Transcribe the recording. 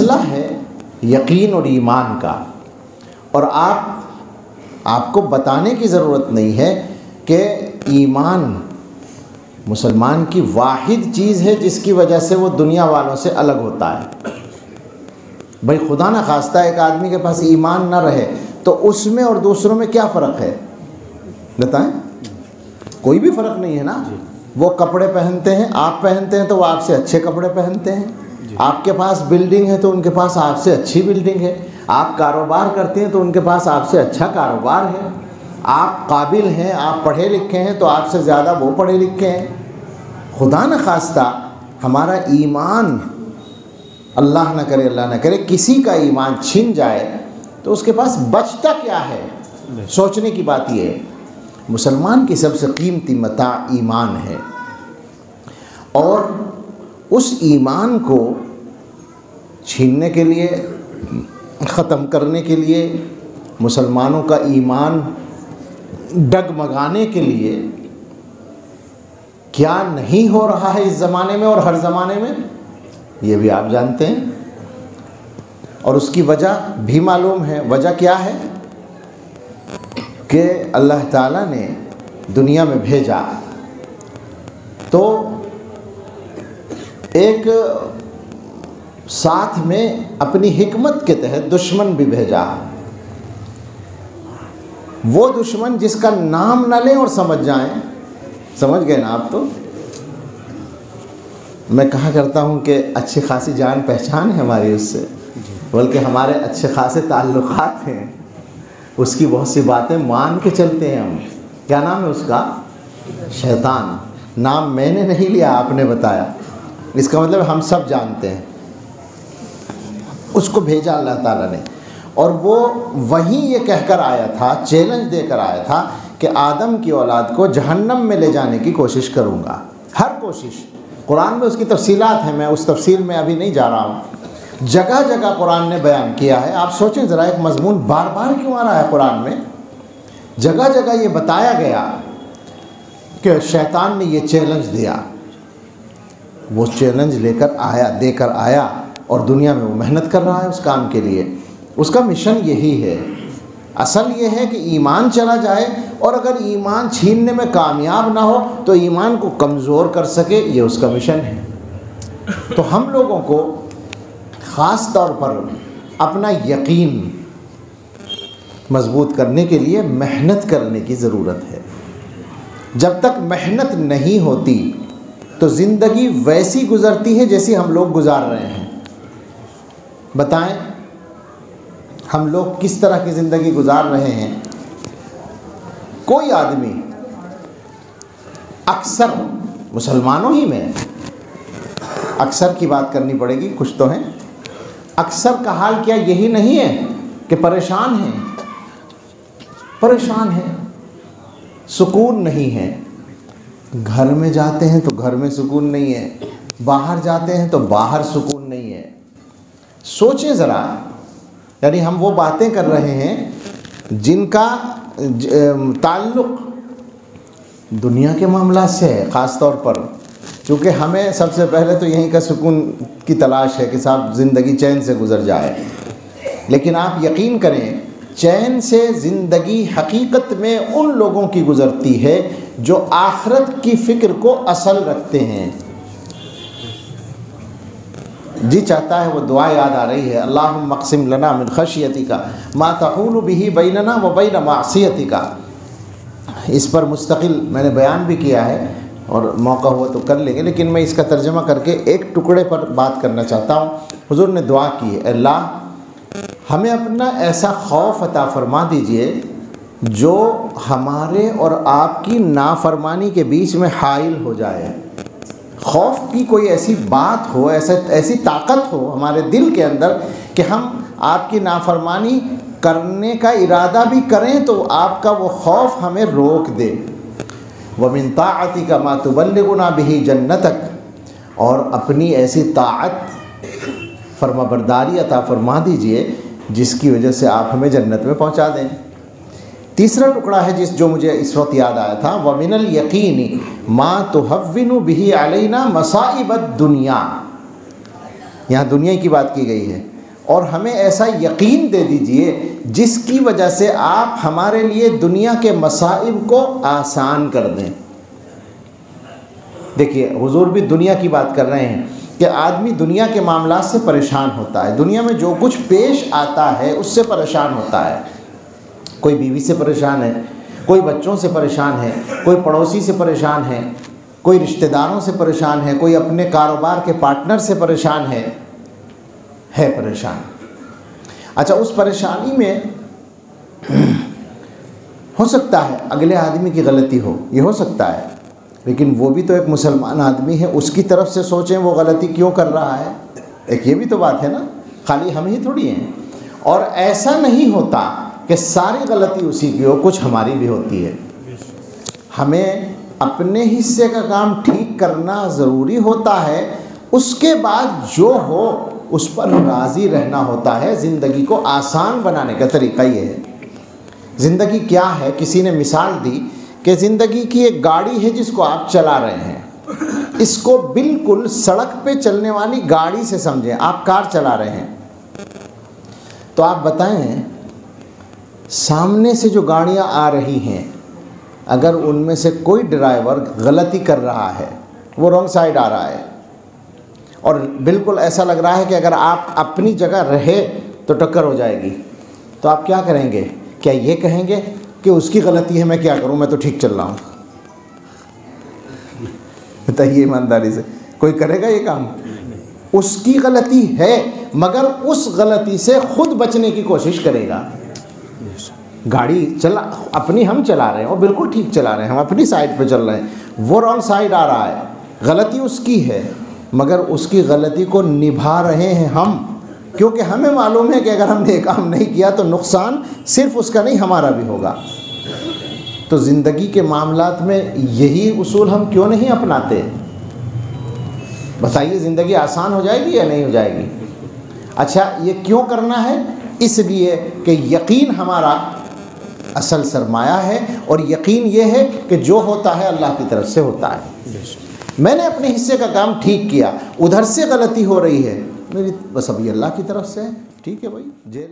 मसला है यकीन और ईमान का, और आपको बताने की ज़रूरत नहीं है कि ईमान मुसलमान की वाहिद चीज़ है जिसकी वजह से वो दुनिया वालों से अलग होता है। भाई खुदा ना खास्ता एक आदमी के पास ईमान ना रहे तो उसमें और दूसरों में क्या फ़र्क है बताएं? कोई भी फ़र्क नहीं है ना। वो कपड़े पहनते हैं, आप पहनते हैं तो वो आपसे अच्छे कपड़े पहनते हैं। आपके पास बिल्डिंग है तो उनके पास आपसे अच्छी बिल्डिंग है। आप कारोबार करते हैं तो उनके पास आपसे अच्छा कारोबार है। आप काबिल हैं, आप पढ़े लिखे हैं तो आपसे ज़्यादा वो पढ़े लिखे हैं। खुदा न खास्ता हमारा ईमान, अल्लाह न करे किसी का ईमान छिन जाए तो उसके पास बचता क्या है? सोचने की बात ये है। मुसलमान की सबसे कीमती मता ईमान है, और उस ईमान को छीनने के लिए, ख़त्म करने के लिए, मुसलमानों का ईमान डगमगाने के लिए क्या नहीं हो रहा है इस ज़माने में और हर ज़माने में, ये भी आप जानते हैं। और उसकी वजह भी मालूम है। वजह क्या है कि अल्लाह ताला ने दुनिया में भेजा तो एक साथ में अपनी हिकमत के तहत दुश्मन भी भेजा। वो दुश्मन जिसका नाम न लें और समझ जाएं, समझ गए ना आप? तो मैं कहा करता हूँ कि अच्छी खासी जान पहचान है हमारी उससे, बल्कि हमारे अच्छे खासे ताल्लुकात हैं। उसकी बहुत सी बातें मान के चलते हैं हम। क्या नाम है उसका? शैतान। नाम मैंने नहीं लिया, आपने बताया। इसका मतलब हम सब जानते हैं। उसको भेजा अल्लाह ताला ने, और वो वहीं ये कहकर आया था, चैलेंज देकर आया था कि आदम की औलाद को जहन्नम में ले जाने की कोशिश करूँगा। हर कोशिश। कुरान में उसकी तफसीलात हैं, मैं उस तफसील में अभी नहीं जा रहा हूँ। जगह जगह कुरान ने बयान किया है। आप सोचें ज़रा, एक मजमून बार बार क्यों आ रहा है कुरान में? जगह जगह ये बताया गया कि शैतान ने ये चैलेंज दिया। वो चैलेंज देकर आया और दुनिया में वो मेहनत कर रहा है उस काम के लिए। उसका मिशन यही है। असल ये है कि ईमान चला जाए, और अगर ईमान छीनने में कामयाब ना हो तो ईमान को कमज़ोर कर सके, ये उसका मिशन है। तो हम लोगों को ख़ास तौर पर अपना यकीन मज़बूत करने के लिए मेहनत करने की ज़रूरत है। जब तक मेहनत नहीं होती तो ज़िंदगी वैसी गुज़रती है जैसी हम लोग गुजार रहे हैं। बताएं, हम लोग किस तरह की ज़िंदगी गुजार रहे हैं? कोई आदमी, अक्सर मुसलमानों ही में, अक्सर की बात करनी पड़ेगी, कुछ तो हैं, अक्सर का हाल क्या यही नहीं है कि परेशान हैं, सुकून नहीं है। घर में जाते हैं तो घर में सुकून नहीं है, बाहर जाते हैं तो बाहर सुकून नहीं है। सोचें ज़रा, यानी हम वो बातें कर रहे हैं जिनका ताल्लुक़ दुनिया के मामला से है। ख़ास तौर पर चूँकि हमें सबसे पहले तो यहीं का सुकून की तलाश है कि साहब ज़िंदगी चैन से गुज़र जाए। लेकिन आप यकीन करें, चैन से ज़िंदगी हकीकत में उन लोगों की गुज़रती है जो आखिरत की फ़िक्र को असल रखते हैं। जी चाहता है वो दुआ याद आ रही है, अल्लाहुम्मा क़सिम लना मिन ख़शियतिका मा तहूलु बिही बैनना व बैन मासियतिका। इस पर मुस्तक़िल मैंने बयान भी किया है और मौका हुआ तो कर लेंगे, लेकिन मैं इसका तर्जमा करके एक टुकड़े पर बात करना चाहता हूँ। हुज़ूर ने दुआ की है, अल्लाह हमें अपना ऐसा खौफ अता फरमा दीजिए जो हमारे और आपकी नाफरमानी के बीच में हाइल हो जाए। खौफ की कोई ऐसी बात हो, ऐसी ताकत हो हमारे दिल के अंदर कि हम आपकी नाफरमानी करने का इरादा भी करें तो आपका वो खौफ हमें रोक दे। व मिन ताअतिका मा तुबल्लिगुना बिही जन्नतक, और अपनी ऐसी ताअत फरमाबरदारी अता फरमा दीजिए जिसकी वजह से आप हमें जन्नत में पहुंचा दें। तीसरा टुकड़ा है जो मुझे इस वक्त याद आया था, व मिनल यकीनी मा तुहव्विनु बिही अलैना मसाइबद दुनिया। यहाँ दुनिया की बात की गई है और हमें ऐसा यकीन दे दीजिए जिसकी वजह से आप हमारे लिए दुनिया के मसाइब को आसान कर दें। देखिए हुजूर भी दुनिया की बात कर रहे हैं कि आदमी दुनिया के मामलात से परेशान होता है, दुनिया में जो कुछ पेश आता है उससे परेशान होता है। कोई बीवी से परेशान है, कोई बच्चों से परेशान है, कोई पड़ोसी से परेशान है, कोई रिश्तेदारों से परेशान है, कोई अपने कारोबार के पार्टनर से परेशान है परेशान। अच्छा, उस परेशानी में हो सकता है अगले आदमी की गलती हो, ये हो सकता है, लेकिन वो भी तो एक मुसलमान आदमी है, उसकी तरफ से सोचें वो गलती क्यों कर रहा है। एक ये भी तो बात है ना, खाली हम ही थोड़ी हैं। और ऐसा नहीं होता कि सारी गलती उसी की हो, कुछ हमारी भी होती है। हमें अपने हिस्से का काम ठीक करना ज़रूरी होता है, उसके बाद जो हो उस पर राज़ी रहना होता है। ज़िंदगी को आसान बनाने का तरीका ये है। ज़िंदगी क्या है, किसी ने मिसाल दी कि ज़िंदगी की एक गाड़ी है जिसको आप चला रहे हैं। इसको बिल्कुल सड़क पे चलने वाली गाड़ी से समझें। आप कार चला रहे हैं तो आप बताएं सामने से जो गाड़ियां आ रही हैं, अगर उनमें से कोई ड्राइवर गलती कर रहा है, वो रॉन्ग साइड आ रहा है और बिल्कुल ऐसा लग रहा है कि अगर आप अपनी जगह रहे तो टक्कर हो जाएगी, तो आप क्या करेंगे? क्या ये कहेंगे कि उसकी गलती है, मैं क्या करूं, मैं तो ठीक चल रहा हूं? बताइए ईमानदारी से, कोई करेगा ये काम? उसकी गलती है मगर उस गलती से खुद बचने की कोशिश करेगा। गाड़ी चला अपनी हम चला रहे हैं और बिल्कुल ठीक चला रहे हैं, हम अपनी साइड पे चल रहे हैं, वो रॉन्ग साइड आ रहा है, गलती उसकी है मगर उसकी गलती को निभा रहे हैं हम, क्योंकि हमें मालूम है कि अगर हमने ये काम नहीं किया तो नुकसान सिर्फ उसका नहीं हमारा भी होगा। तो ज़िंदगी के मामलात में यही उसूल हम क्यों नहीं अपनाते? बताइए, ज़िंदगी आसान हो जाएगी या नहीं हो जाएगी? अच्छा, ये क्यों करना है? इसलिए कि यकीन हमारा असल सरमाया है और यकीन ये है कि जो होता है अल्लाह की तरफ से होता है। मैंने अपने हिस्से का काम ठीक किया, उधर से गलती हो रही है, मेरी बस अभी अल्लाह की तरफ से है, ठीक है भाई, जेल